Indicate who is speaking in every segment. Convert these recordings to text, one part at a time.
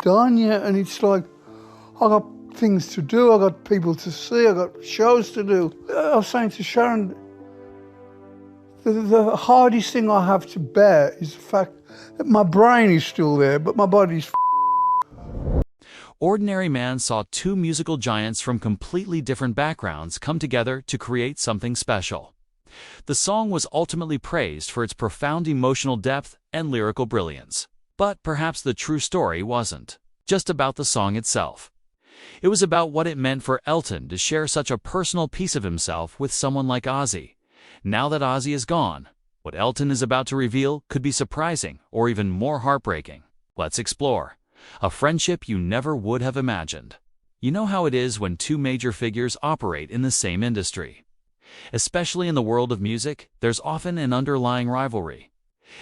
Speaker 1: done yet, and it's like, I got things to do, I got people to see, I got shows to do. I was saying to Sharon, the hardest thing I have to bear is the fact that my brain is still there, but my body's
Speaker 2: Ordinary Man saw two musical giants from completely different backgrounds come together to create something special. The song was ultimately praised for its profound emotional depth and lyrical brilliance. But perhaps the true story wasn't just about the song itself. It was about what it meant for Elton to share such a personal piece of himself with someone like Ozzy. Now that Ozzy is gone, what Elton is about to reveal could be surprising or even more heartbreaking. Let's explore a friendship you never would have imagined. You know how it is when two major figures operate in the same industry. Especially in the world of music, there's often an underlying rivalry.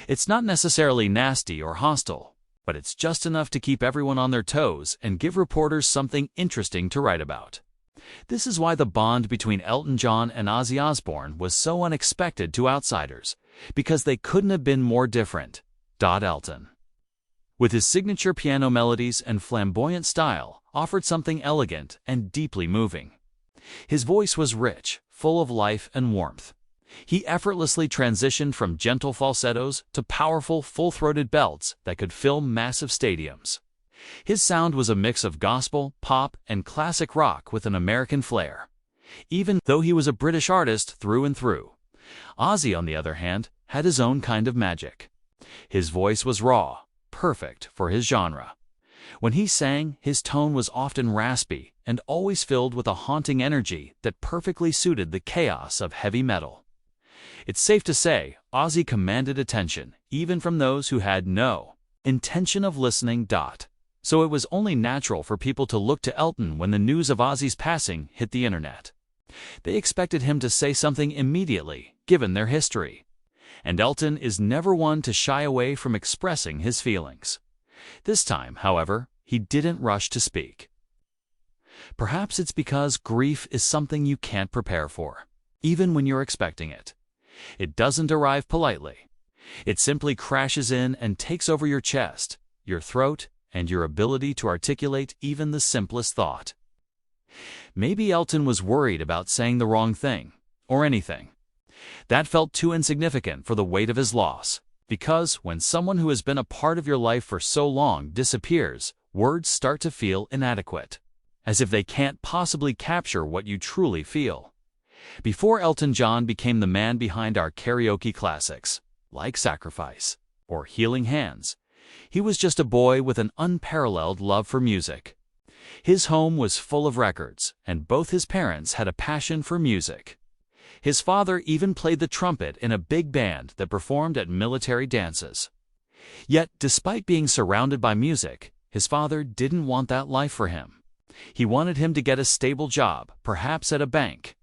Speaker 2: It's not necessarily nasty or hostile, but it's just enough to keep everyone on their toes and give reporters something interesting to write about. This is why the bond between Elton John and Ozzy Osbourne was so unexpected to outsiders, because they couldn't have been more different. Elton, with his signature piano melodies and flamboyant style, offered something elegant and deeply moving. His voice was rich, full of life and warmth. He effortlessly transitioned from gentle falsettos to powerful, full-throated belts that could fill massive stadiums. His sound was a mix of gospel, pop, and classic rock with an American flair. Even though he was a British artist through and through, Ozzy, on the other hand, had his own kind of magic. His voice was raw, perfect for his genre. When he sang, his tone was often raspy and always filled with a haunting energy that perfectly suited the chaos of heavy metal. It's safe to say, Ozzy commanded attention, even from those who had no intention of listening. So it was only natural for people to look to Elton when the news of Ozzy's passing hit the internet. They expected him to say something immediately, given their history. And Elton is never one to shy away from expressing his feelings. This time, however, he didn't rush to speak. Perhaps it's because grief is something you can't prepare for, even when you're expecting it. It doesn't arrive politely. It simply crashes in and takes over your chest, your throat, and your ability to articulate even the simplest thought. Maybe Elton was worried about saying the wrong thing, or anything. That felt too insignificant for the weight of his loss, because when someone who has been a part of your life for so long disappears, words start to feel inadequate, as if they can't possibly capture what you truly feel. Before Elton John became the man behind our karaoke classics, like Sacrifice or Healing Hands, he was just a boy with an unparalleled love for music. His home was full of records, and both his parents had a passion for music. His father even played the trumpet in a big band that performed at military dances. Yet, despite being surrounded by music, his father didn't want that life for him. He wanted him to get a stable job, perhaps at a bank.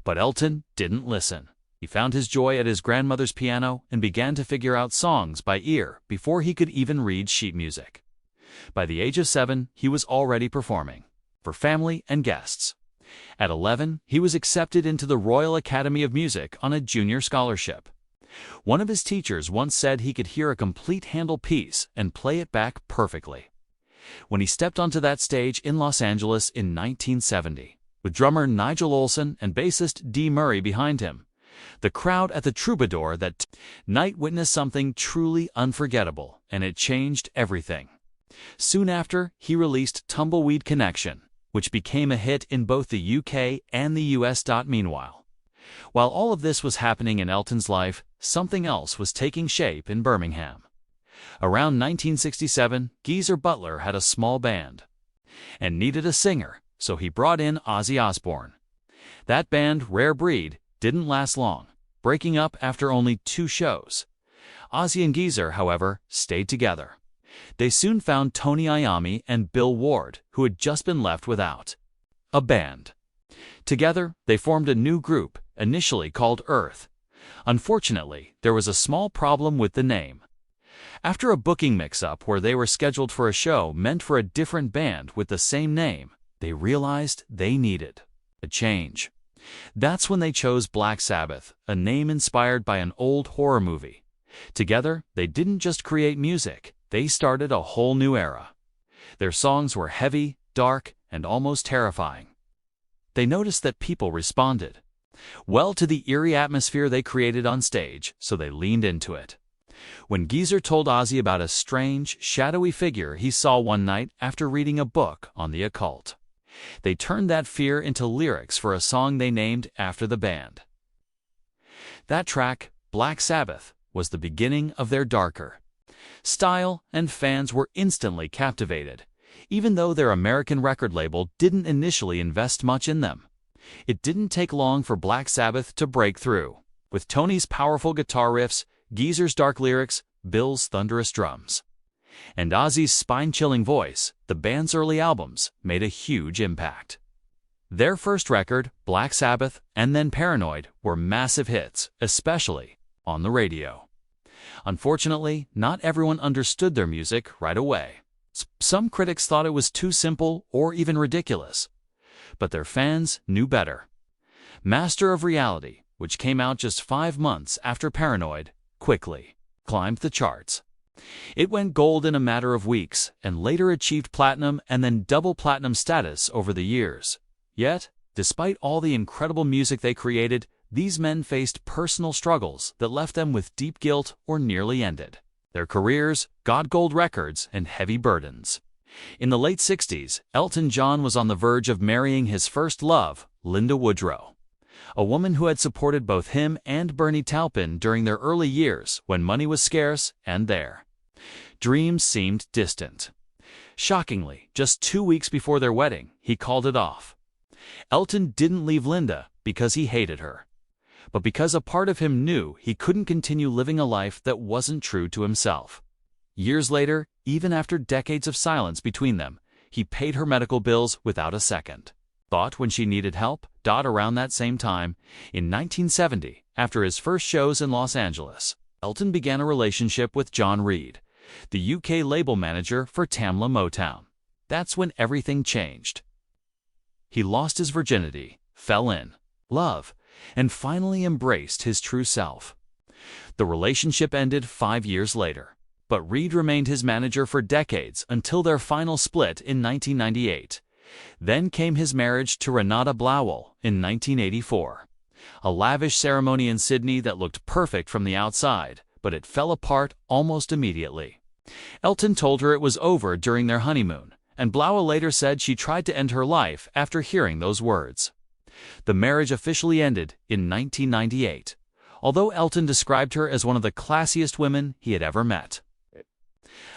Speaker 2: But Elton didn't listen. He found his joy at his grandmother's piano and began to figure out songs by ear before he could even read sheet music. By the age of 7, he was already performing for family and guests. At 11, he was accepted into the Royal Academy of Music on a junior scholarship. One of his teachers once said he could hear a complete Handel piece and play it back perfectly. When he stepped onto that stage in Los Angeles in 1970, with drummer Nigel Olsson and bassist Dee Murray behind him, the crowd at the Troubadour that night witnessed something truly unforgettable, and it changed everything. Soon after, he released Tumbleweed Connection, which became a hit in both the UK and the US. Meanwhile, while all of this was happening in Elton's life, something else was taking shape in Birmingham. Around 1967, Geezer Butler had a small band and needed a singer, so he brought in Ozzy Osbourne. That band, Rare Breed, didn't last long, breaking up after only 2 shows. Ozzy and Geezer, however, stayed together. They soon found Tony Iommi and Bill Ward, who had just been left without a band. Together, they formed a new group, initially called Earth. Unfortunately, there was a small problem with the name. After a booking mix-up where they were scheduled for a show meant for a different band with the same name, they realized they needed a change. That's when they chose Black Sabbath, a name inspired by an old horror movie. Together, they didn't just create music, they started a whole new era. Their songs were heavy, dark, and almost terrifying. They noticed that people responded well to the eerie atmosphere they created on stage, so they leaned into it. When Geezer told Ozzy about a strange, shadowy figure he saw one night after reading a book on the occult, they turned that fear into lyrics for a song they named after the band. That track, Black Sabbath, was the beginning of their darker style, and fans were instantly captivated, even though their American record label didn't initially invest much in them. It didn't take long for Black Sabbath to break through, with Tony's powerful guitar riffs, Geezer's dark lyrics, Bill's thunderous drums, and Ozzy's spine-chilling voice. The band's early albums made a huge impact. Their first record, Black Sabbath, and then Paranoid, were massive hits, especially on the radio. Unfortunately, not everyone understood their music right away. Some critics thought it was too simple or even ridiculous, but their fans knew better. Master of Reality, which came out just 5 months after Paranoid, quickly climbed the charts. It went gold in a matter of weeks and later achieved platinum and then double platinum status over the years. Yet, despite all the incredible music they created, these men faced personal struggles that left them with deep guilt or nearly ended their careers, got gold records, and heavy burdens. In the late 60s, Elton John was on the verge of marrying his first love, Linda Woodrow, a woman who had supported both him and Bernie Taupin during their early years when money was scarce and their dreams seemed distant. Shockingly, just 2 weeks before their wedding, he called it off. Elton didn't leave Linda because he hated her, but because a part of him knew he couldn't continue living a life that wasn't true to himself. Years later, even after decades of silence between them, he paid her medical bills without a second thought when she needed help. Around that same time, in 1970, after his first shows in Los Angeles, Elton began a relationship with John Reed, the UK label manager for Tamla Motown. That's when everything changed. He lost his virginity, fell in love, and finally embraced his true self. The relationship ended 5 years later, but Reed remained his manager for decades until their final split in 1998. Then came his marriage to Renata Blauwell in 1984. A lavish ceremony in Sydney that looked perfect from the outside, but it fell apart almost immediately. Elton told her it was over during their honeymoon, and Blauwell later said she tried to end her life after hearing those words. The marriage officially ended in 1998, although Elton described her as one of the classiest women he had ever met.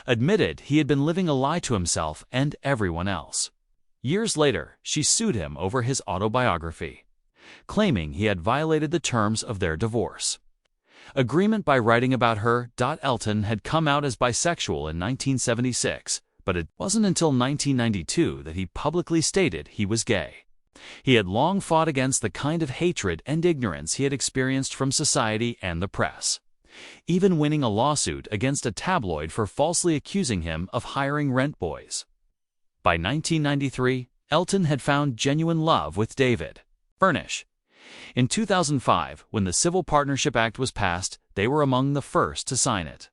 Speaker 2: Admitted he had been living a lie to himself and everyone else. Years later, she sued him over his autobiography, claiming he had violated the terms of their divorce agreement by writing about her. Elton had come out as bisexual in 1976, but it wasn't until 1992 that he publicly stated he was gay. He had long fought against the kind of hatred and ignorance he had experienced from society and the press, even winning a lawsuit against a tabloid for falsely accusing him of hiring rent boys. By 1993, Elton had found genuine love with David Furnish. In 2005, when the Civil Partnership Act was passed, they were among the first to sign it.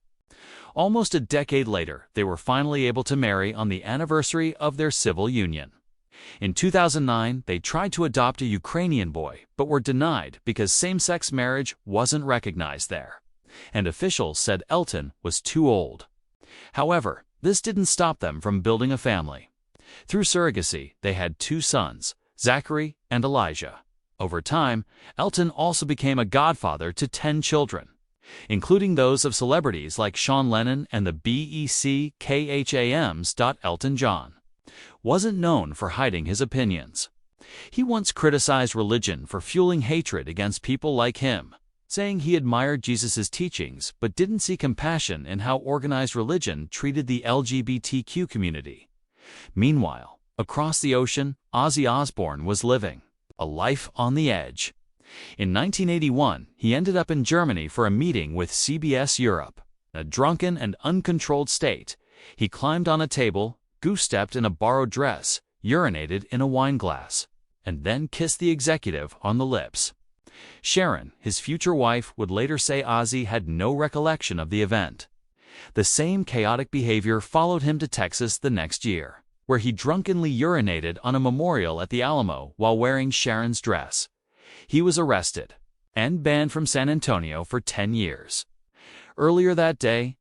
Speaker 2: Almost a decade later, they were finally able to marry on the anniversary of their civil union. In 2009, they tried to adopt a Ukrainian boy, but were denied because same-sex marriage wasn't recognized there, and officials said Elton was too old. However, this didn't stop them from building a family. Through surrogacy, they had 2 sons, Zachary and Elijah. Over time, Elton also became a godfather to 10 children, including those of celebrities like Sean Lennon and the BECKHAMs. Elton John wasn't known for hiding his opinions. He once criticized religion for fueling hatred against people like him, saying he admired Jesus' teachings but didn't see compassion in how organized religion treated the LGBTQ community. Meanwhile, across the ocean, Ozzy Osbourne was living a life on the edge. In 1981, he ended up in Germany for a meeting with CBS Europe. In a drunken and uncontrolled state, he climbed on a table, goose-stepped in a borrowed dress, urinated in a wine glass, and then kissed the executive on the lips. Sharon, his future wife, would later say Ozzy had no recollection of the event. The same chaotic behavior followed him to Texas the next year. where he drunkenly urinated on a memorial at the Alamo while wearing Sharon's dress. He was arrested and banned from San Antonio for 10 years. Earlier that day,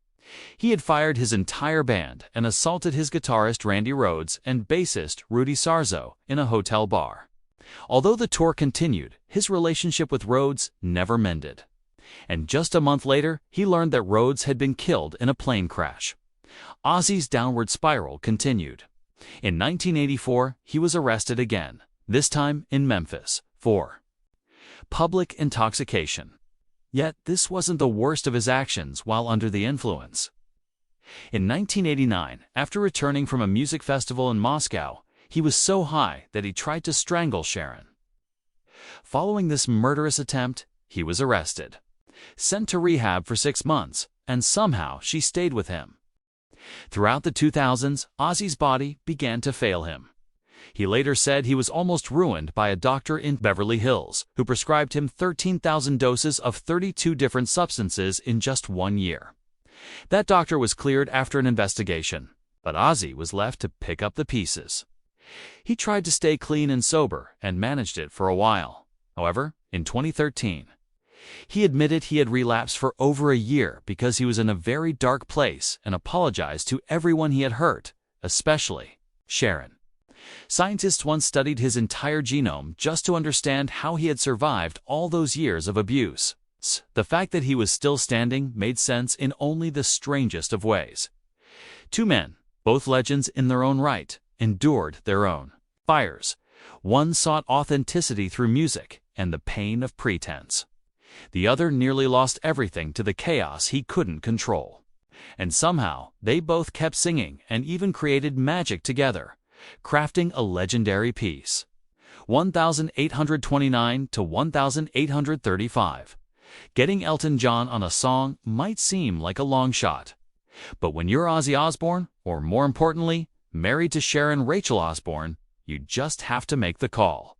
Speaker 2: he had fired his entire band and assaulted his guitarist Randy Rhoads and bassist Rudy Sarzo in a hotel bar. Although the tour continued, his relationship with Rhoads never mended. And just a month later, he learned that Rhoads had been killed in a plane crash. Ozzy's downward spiral continued. In 1984, he was arrested again, this time in Memphis, for public intoxication. Yet this wasn't the worst of his actions while under the influence. In 1989, after returning from a music festival in Moscow, he was so high that he tried to strangle Sharon. Following this murderous attempt, he was arrested, sent to rehab for 6 months, and somehow she stayed with him. Throughout the 2000s, Ozzy's body began to fail him. He later said he was almost ruined by a doctor in Beverly Hills who prescribed him 13,000 doses of 32 different substances in just 1 year. That doctor was cleared after an investigation, but Ozzy was left to pick up the pieces. He tried to stay clean and sober and managed it for a while. However, in 2013, he admitted he had relapsed for over a year because he was in a very dark place and apologized to everyone he had hurt, especially Sharon. Scientists once studied his entire genome just to understand how he had survived all those years of abuse. The fact that he was still standing made sense in only the strangest of ways. Two men, both legends in their own right, endured their own fires. One sought authenticity through music and the pain of pretense. The other nearly lost everything to the chaos he couldn't control. And somehow, they both kept singing and even created magic together, crafting a legendary piece. 1829 to 1835. Getting Elton John on a song might seem like a long shot. But when you're Ozzy Osbourne, or more importantly, married to Sharon Rachel Osbourne, you just have to make the call.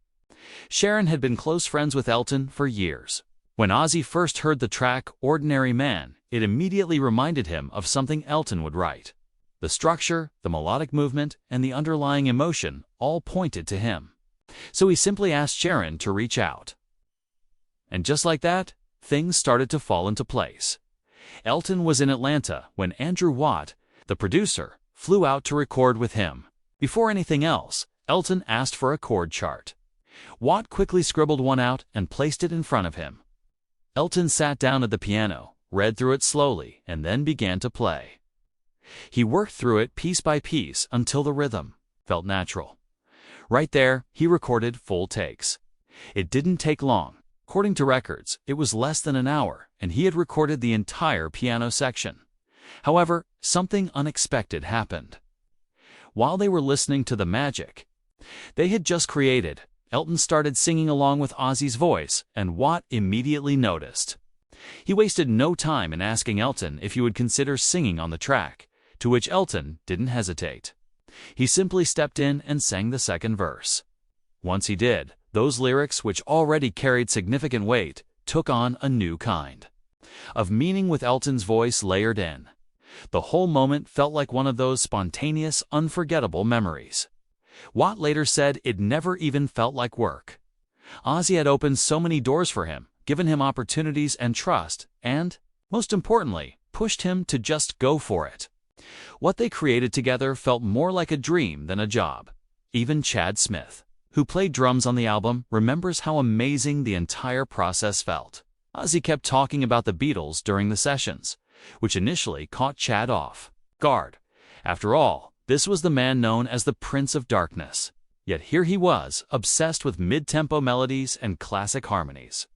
Speaker 2: Sharon had been close friends with Elton for years. When Ozzy first heard the track Ordinary Man, it immediately reminded him of something Elton would write. The structure, the melodic movement, and the underlying emotion all pointed to him. So he simply asked Sharon to reach out. And just like that, things started to fall into place. Elton was in Atlanta when Andrew Watt, the producer, flew out to record with him. Before anything else, Elton asked for a chord chart. Watt quickly scribbled one out and placed it in front of him. Elton sat down at the piano, read through it slowly, and then began to play. He worked through it piece by piece until the rhythm felt natural. Right there, he recorded full takes. It didn't take long. According to records, it was less than an hour, and he had recorded the entire piano section. However, something unexpected happened. While they were listening to the magic they had just created, Elton started singing along with Ozzy's voice, and Watt immediately noticed. He wasted no time in asking Elton if he would consider singing on the track, to which Elton didn't hesitate. He simply stepped in and sang the second verse. Once he did, those lyrics, which already carried significant weight, took on a new kind of meaning with Elton's voice layered in. The whole moment felt like one of those spontaneous, unforgettable memories. Watt later said it never even felt like work. Ozzy had opened so many doors for him, given him opportunities and trust, and, most importantly, pushed him to just go for it. What they created together felt more like a dream than a job. Even Chad Smith, who played drums on the album, remembers how amazing the entire process felt. Ozzy kept talking about the Beatles during the sessions, which initially caught Chad off guard. After all, this was the man known as the Prince of Darkness. Yet here he was, obsessed with mid-tempo melodies and classic harmonies.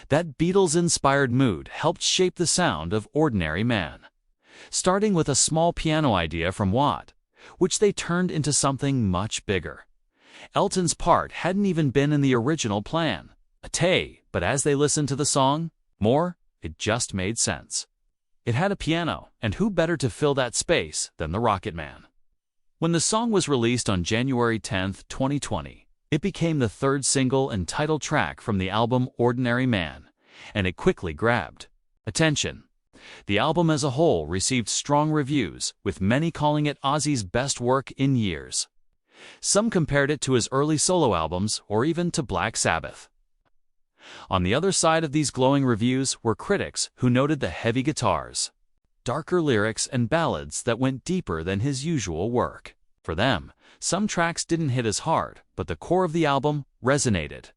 Speaker 2: That Beatles-inspired mood helped shape the sound of Ordinary Man, starting with a small piano idea from Watt, which they turned into something much bigger. Elton's part hadn't even been in the original plan, but as they listened to the song more, it just made sense. It had a piano, and who better to fill that space than the Rocket Man? When the song was released on January 10, 2020, it became the third single and title track from the album Ordinary Man, and it quickly grabbed attention. The album as a whole received strong reviews, with many calling it Ozzy's best work in years. Some compared it to his early solo albums or even to Black Sabbath. On the other side of these glowing reviews were critics who noted the heavy guitars, darker lyrics, and ballads that went deeper than his usual work. For them, some tracks didn't hit as hard, but the core of the album resonated.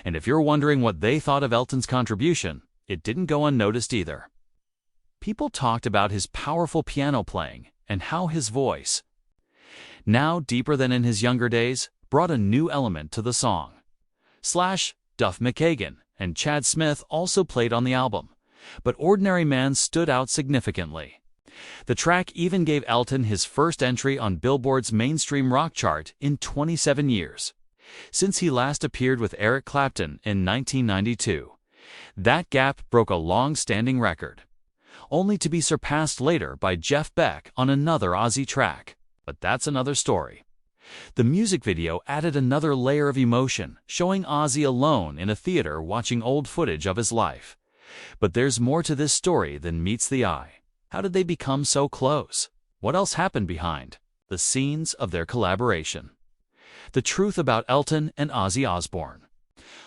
Speaker 2: And if you're wondering what they thought of Elton's contribution, it didn't go unnoticed either. People talked about his powerful piano playing and how his voice, now deeper than in his younger days, brought a new element to the song. Duff McKagan and Chad Smith also played on the album, but Ordinary Man stood out significantly. The track even gave Elton his first entry on Billboard's mainstream rock chart in 27 years, since he last appeared with Eric Clapton in 1992. That gap broke a long-standing record, only to be surpassed later by Jeff Beck on another Ozzy track. But that's another story. The music video added another layer of emotion, showing Ozzy alone in a theater watching old footage of his life. But there's more to this story than meets the eye. How did they become so close? What else happened behind the scenes of their collaboration? The truth about Elton and Ozzy Osbourne.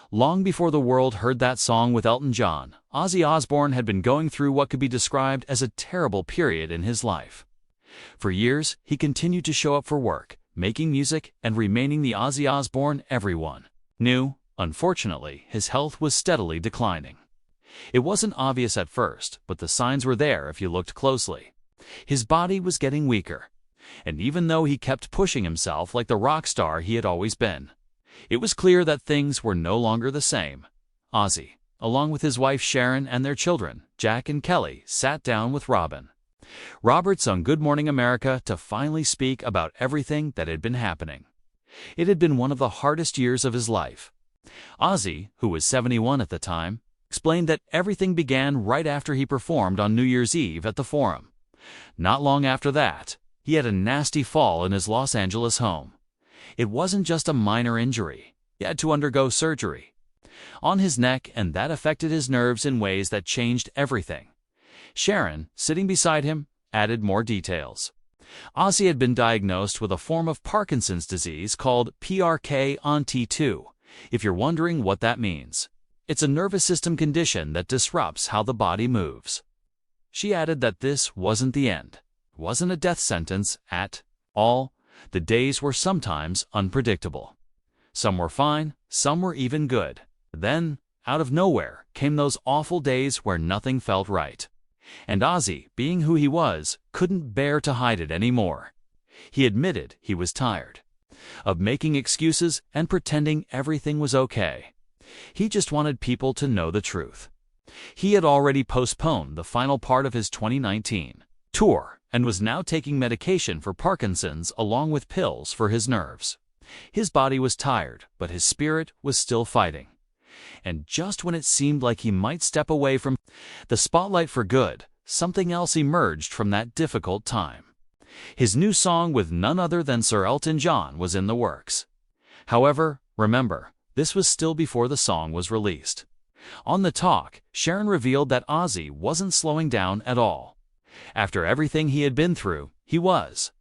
Speaker 2: Long before the world heard that song with Elton John, Ozzy Osbourne had been going through what could be described as a terrible period in his life. For years, he continued to show up for work, making music and remaining the Ozzy Osbourne everyone knew. Unfortunately, his health was steadily declining. It wasn't obvious at first, but the signs were there if you looked closely. His body was getting weaker, and even though he kept pushing himself like the rock star he had always been, it was clear that things were no longer the same. Ozzy, along with his wife Sharon and their children, Jack and Kelly, sat down with Robin Roberts on Good Morning America to finally speak about everything that had been happening. It had been one of the hardest years of his life. Ozzy, who was 71 at the time, explained that everything began right after he performed on New Year's Eve at the Forum. Not long after that, he had a nasty fall in his Los Angeles home. It wasn't just a minor injury. He had to undergo surgery on his neck, and that affected his nerves in ways that changed everything. Sharon, sitting beside him, added more details. Ozzy had been diagnosed with a form of Parkinson's disease called PRK-ONT2, if you're wondering what that means. It's a nervous system condition that disrupts how the body moves. She added that this wasn't the end. It wasn't a death sentence at all. The days were sometimes unpredictable. Some were fine, some were even good. Then, out of nowhere, came those awful days where nothing felt right. And Ozzy, being who he was, couldn't bear to hide it anymore. He admitted he was tired of making excuses and pretending everything was okay. He just wanted people to know the truth. He had already postponed the final part of his 2019 tour and was now taking medication for Parkinson's along with pills for his nerves. His body was tired, but his spirit was still fighting. And just when it seemed like he might step away from the spotlight for good, something else emerged from that difficult time. His new song with none other than Sir Elton John was in the works. However, remember, this was still before the song was released. On The Talk, Sharon revealed that Ozzy wasn't slowing down at all. After everything he had been through, he was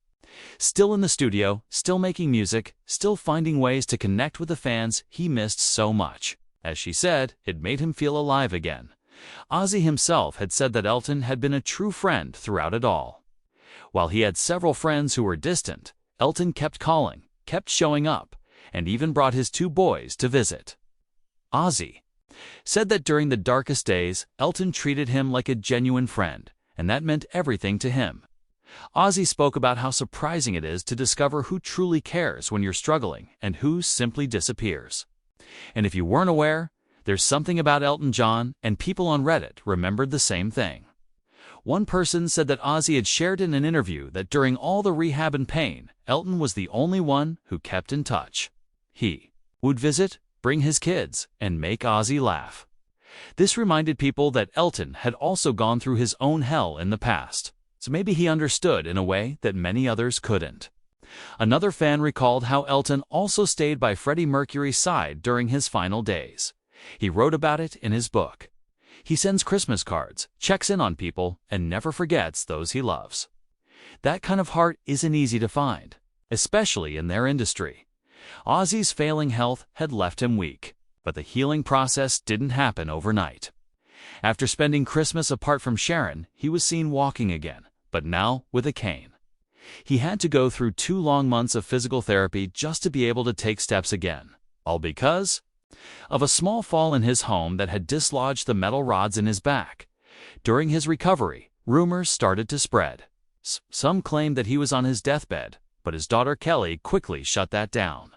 Speaker 2: still in the studio, still making music, still finding ways to connect with the fans he missed so much. As she said, it made him feel alive again. Ozzy himself had said that Elton had been a true friend throughout it all. While he had several friends who were distant, Elton kept calling, kept showing up, and even brought his 2 boys to visit. Ozzy said that during the darkest days, Elton treated him like a genuine friend, and that meant everything to him. Ozzy spoke about how surprising it is to discover who truly cares when you're struggling and who simply disappears. And if you weren't aware, there's something about Elton John, and people on Reddit remembered the same thing. One person said that Ozzy had shared in an interview that during all the rehab and pain, Elton was the only one who kept in touch. He would visit, bring his kids, and make Ozzy laugh. This reminded people that Elton had also gone through his own hell in the past, so maybe he understood in a way that many others couldn't. Another fan recalled how Elton also stayed by Freddie Mercury's side during his final days. He wrote about it in his book. He sends Christmas cards, checks in on people, and never forgets those he loves. That kind of heart isn't easy to find, especially in their industry. Ozzy's failing health had left him weak, but the healing process didn't happen overnight. After spending Christmas apart from Sharon, he was seen walking again, but now with a cane. He had to go through 2 long months of physical therapy just to be able to take steps again, all because of a small fall in his home that had dislodged the metal rods in his back. During his recovery, rumors started to spread. Some claimed that he was on his deathbed, but his daughter Kelly quickly shut that down.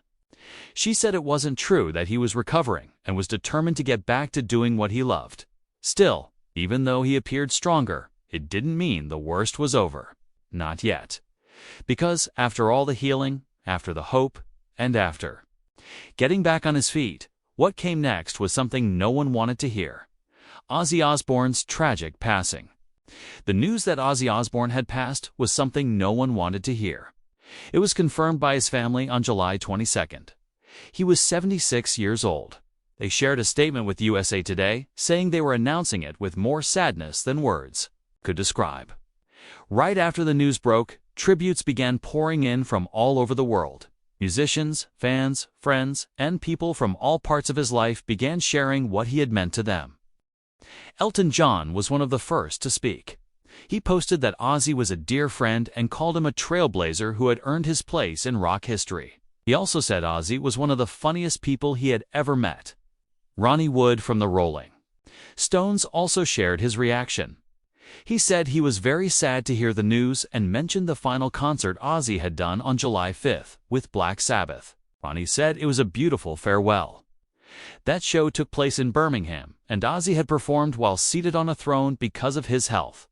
Speaker 2: She said it wasn't true, that he was recovering and was determined to get back to doing what he loved. Still, even though he appeared stronger, it didn't mean the worst was over. Not yet. Because after all the healing, after the hope, and after getting back on his feet, what came next was something no one wanted to hear: Ozzy Osbourne's tragic passing. The news that Ozzy Osbourne had passed was something no one wanted to hear. It was confirmed by his family on July 22nd. He was 76 years old. They shared a statement with USA Today, saying they were announcing it with more sadness than words could describe. Right after the news broke, tributes began pouring in from all over the world. Musicians, fans, friends, and people from all parts of his life began sharing what he had meant to them. Elton John was one of the first to speak. He posted that Ozzy was a dear friend and called him a trailblazer who had earned his place in rock history. He also said Ozzy was one of the funniest people he had ever met. Ronnie Wood from the Rolling Stones also shared his reaction. He said he was very sad to hear the news and mentioned the final concert Ozzy had done on July 5th with Black Sabbath. Ronnie said it was a beautiful farewell. That show took place in Birmingham, and Ozzy had performed while seated on a throne because of his health.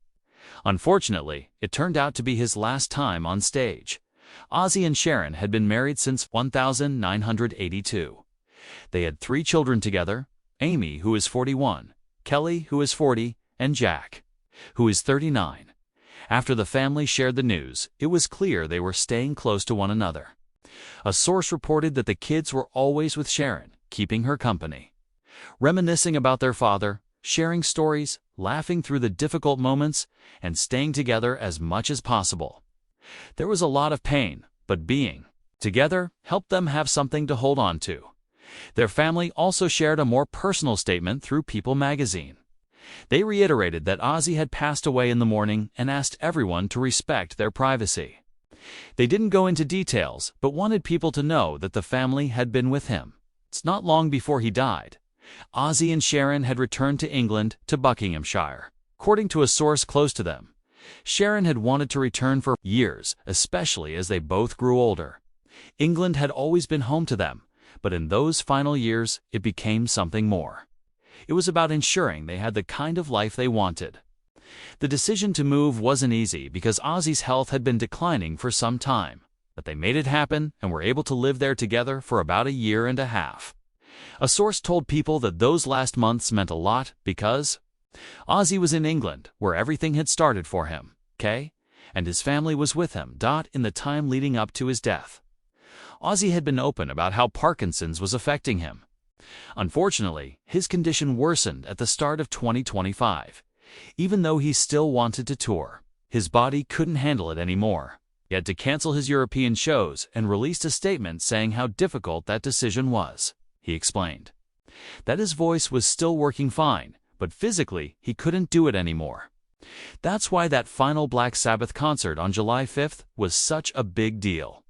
Speaker 2: Unfortunately, it turned out to be his last time on stage. Ozzy and Sharon had been married since 1982. They had 3 children together: Amy, who is 41, Kelly, who is 40, and Jack, who is 39. After the family shared the news, it was clear they were staying close to one another. A source reported that the kids were always with Sharon, keeping her company, reminiscing about their father, sharing stories, laughing through the difficult moments, and staying together as much as possible. There was a lot of pain, but being together helped them have something to hold on to. Their family also shared a more personal statement through People magazine. They reiterated that Ozzy had passed away in the morning and asked everyone to respect their privacy. They didn't go into details, but wanted people to know that the family had been with him. It's not long before he died. Ozzy and Sharon had returned to England, to Buckinghamshire. According to a source close to them, Sharon had wanted to return for years, especially as they both grew older. England had always been home to them, but in those final years, it became something more. It was about ensuring they had the kind of life they wanted. The decision to move wasn't easy because Ozzy's health had been declining for some time, but they made it happen and were able to live there together for about a year and a half. A source told People that those last months meant a lot because Ozzy was in England, where everything had started for him, and his family was with him, in the time leading up to his death. Ozzy had been open about how Parkinson's was affecting him. Unfortunately, his condition worsened at the start of 2025. Even though he still wanted to tour, his body couldn't handle it anymore. He had to cancel his European shows and released a statement saying how difficult that decision was. He explained that his voice was still working fine, but physically he couldn't do it anymore. That's why that final Black Sabbath concert on July 5th was such a big deal.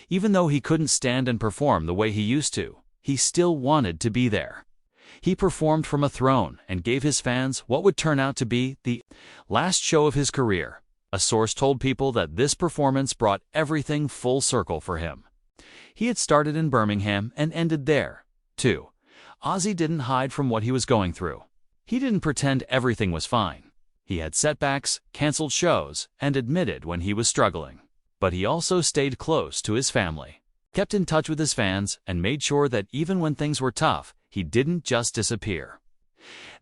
Speaker 2: Even though he couldn't stand and perform the way he used to, he still wanted to be there. He performed from a throne and gave his fans what would turn out to be the last show of his career. A source told People that this performance brought everything full circle for him. He had started in Birmingham and ended there, too. Ozzy didn't hide from what he was going through. He didn't pretend everything was fine. He had setbacks, canceled shows, and admitted when he was struggling. But he also stayed close to his family, kept in touch with his fans, and made sure that even when things were tough, he didn't just disappear.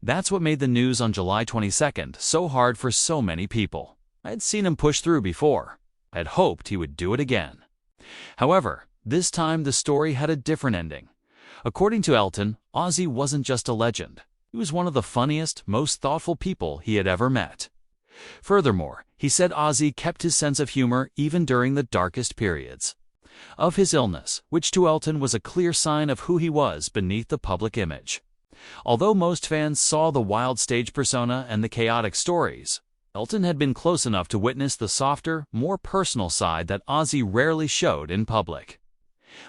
Speaker 2: That's what made the news on July 22nd so hard for so many people. I had seen him push through before. I had hoped he would do it again. However, this time the story had a different ending. According to Elton, Ozzy wasn't just a legend. He was one of the funniest, most thoughtful people he had ever met. Furthermore, he said Ozzy kept his sense of humor even during the darkest periods of his illness, which to Elton was a clear sign of who he was beneath the public image. Although most fans saw the wild stage persona and the chaotic stories, Elton had been close enough to witness the softer, more personal side that Ozzy rarely showed in public.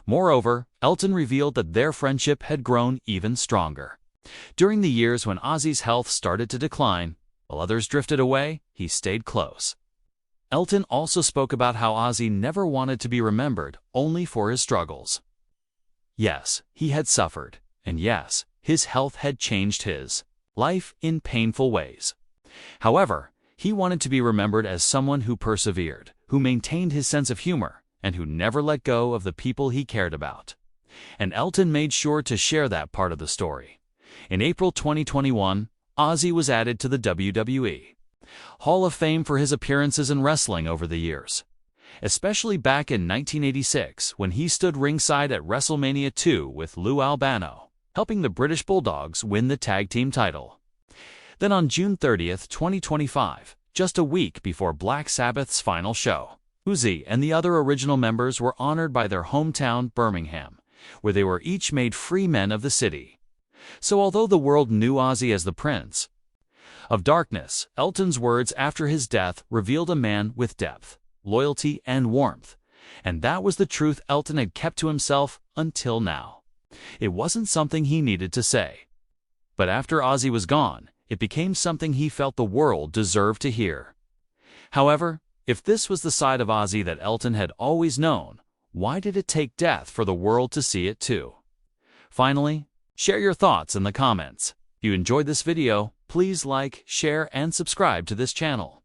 Speaker 2: Moreover, Elton revealed that their friendship had grown even stronger. During the years when Ozzy's health started to decline, while others drifted away, he stayed close. Elton also spoke about how Ozzy never wanted to be remembered only for his struggles. Yes, he had suffered, and yes, his health had changed his life in painful ways. However, he wanted to be remembered as someone who persevered, who maintained his sense of humor, and who never let go of the people he cared about. And Elton made sure to share that part of the story. In April 2021, Ozzy was added to the WWE Hall of Fame for his appearances in wrestling over the years, especially back in 1986 when he stood ringside at WrestleMania 2 with Lou Albano, helping the British Bulldogs win the tag team title. Then on June 30th, 2025, just a week before Black Sabbath's final show, Ozzy and the other original members were honored by their hometown, Birmingham, where they were each made free men of the city. So although the world knew Ozzy as the Prince of Darkness, Elton's words after his death revealed a man with depth, loyalty, and warmth. And that was the truth Elton had kept to himself until now. It wasn't something he needed to say. But after Ozzy was gone, it became something he felt the world deserved to hear. However, if this was the side of Ozzy that Elton had always known, why did it take death for the world to see it too? Finally, share your thoughts in the comments. If you enjoyed this video, please like, share, and subscribe to this channel.